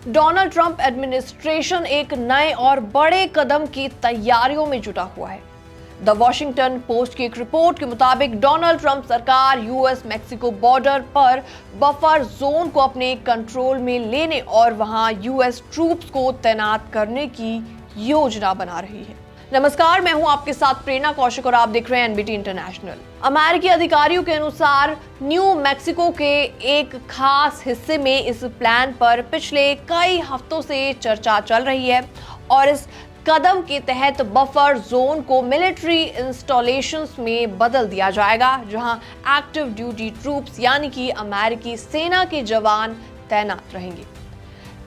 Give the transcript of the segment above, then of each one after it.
Donald Trump administration एक नए और बड़े कदम की तैयारियों में जुटा हुआ है। द वॉशिंगटन पोस्ट की एक रिपोर्ट के मुताबिक डोनाल्ड ट्रंप सरकार यूएस मैक्सिको बॉर्डर पर बफर जोन को अपने कंट्रोल में लेने और वहां यूएस ट्रूप्स को तैनात करने की योजना बना रही है। नमस्कार, मैं हूं आपके साथ प्रेरणा कौशिक और आप देख रहे हैं एनबीटी इंटरनेशनल। अमेरिकी अधिकारियों के अनुसार न्यू मैक्सिको के एक खास हिस्से में इस प्लान पर पिछले कई हफ्तों से चर्चा चल रही है और इस कदम के तहत बफर जोन को मिलिट्री इंस्टॉलेशंस में बदल दिया जाएगा, जहां एक्टिव ड्यूटी ट्रूप्स यानी कि अमेरिकी सेना के जवान तैनात रहेंगे।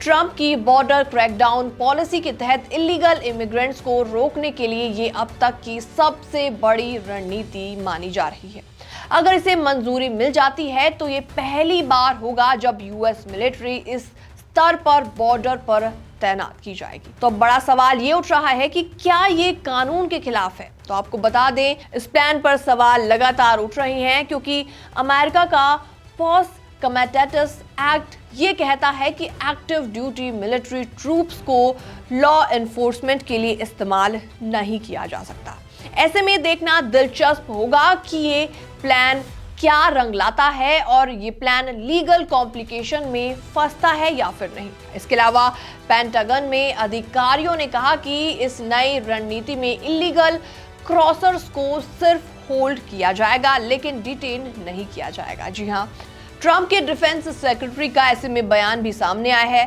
ट्रंप की बॉर्डर क्रैकडाउन पॉलिसी के तहत इलीगल इमिग्रेंट्स को रोकने के लिए ये अब तक की सबसे बड़ी रणनीति मानी जा रही है। अगर इसे मंजूरी मिल जाती है तो ये पहली बार होगा जब यूएस मिलिट्री इस स्तर पर बॉर्डर पर तैनात की जाएगी। तो बड़ा सवाल ये उठ रहा है कि क्या ये कानून के खिलाफ है। तो आपको बता दें, इस प्लान पर सवाल लगातार उठ रहे हैं क्योंकि अमेरिका का पॉस कमेटेटस एक्ट ये कहता है कि एक्टिव ड्यूटी मिलिट्री ट्रूप्स को लॉ एनफोर्समेंट के लिए इस्तेमाल नहीं किया जा सकता। ऐसे में देखना दिलचस्प होगा कि ये प्लान क्या रंग लाता है और ये प्लान लीगल कॉम्प्लिकेशन में फंसता है या फिर नहीं। इसके अलावा पेंटागन में अधिकारियों ने कहा कि इस नई रणनीति में इलीगल क्रॉसर्स को सिर्फ होल्ड किया जाएगा लेकिन डिटेन नहीं किया जाएगा। जी हाँ, ट्रंप के डिफेंस सेक्रेटरी का ऐसे में बयान भी सामने आया है।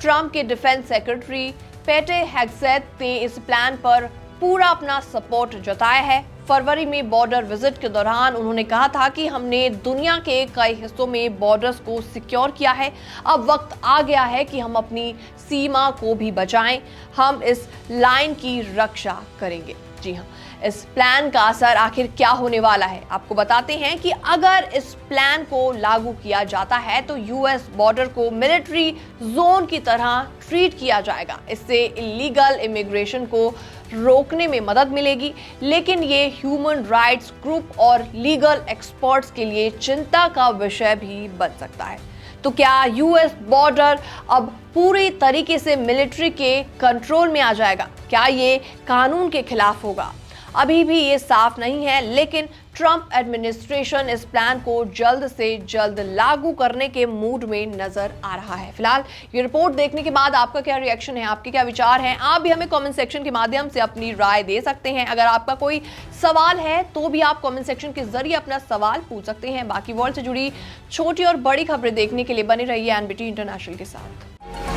ट्रंप के डिफेंस सेक्रेटरी पेटे हेग्सेथ ने इस प्लान पर पूरा अपना सपोर्ट जताया है। फरवरी में बॉर्डर विजिट के दौरान उन्होंने कहा था कि हमने दुनिया के कई हिस्सों में बॉर्डर्स को सिक्योर किया है। अब वक्त आ गया है कि हम अपनी सीमा को भी बचाएं। हम इस लाइन की रक्षा करेंगे। जी हाँ, इस प्लान का असर आखिर क्या होने वाला है, आपको बताते हैं कि अगर इस प्लान को लागू किया जाता है तो यूएस बॉर्डर को मिलिट्री जोन की तरह ट्रीट किया जाएगा। इससे इलीगल इमिग्रेशन को रोकने में मदद मिलेगी, लेकिन ये ह्यूमन राइट्स ग्रुप और लीगल एक्सपर्ट्स के लिए चिंता का विषय भी बन सकता है। तो क्या यूएस बॉर्डर अब पूरी तरीके से मिलिट्री के कंट्रोल में आ जाएगा? क्या ये कानून के खिलाफ होगा? अभी भी ये साफ नहीं है, लेकिन ट्रंप एडमिनिस्ट्रेशन इस प्लान को जल्द से जल्द लागू करने के मूड में नजर आ रहा है। फिलहाल ये रिपोर्ट देखने के बाद आपका क्या रिएक्शन है, आपके क्या विचार हैं? आप भी हमें कमेंट सेक्शन के माध्यम से अपनी राय दे सकते हैं। अगर आपका कोई सवाल है तो भी आप कमेंट सेक्शन के जरिए अपना सवाल पूछ सकते हैं। बाकी वर्ल्ड से जुड़ी छोटी और बड़ी खबरें देखने के लिए बने रहिए एनबीटी इंटरनेशनल के साथ।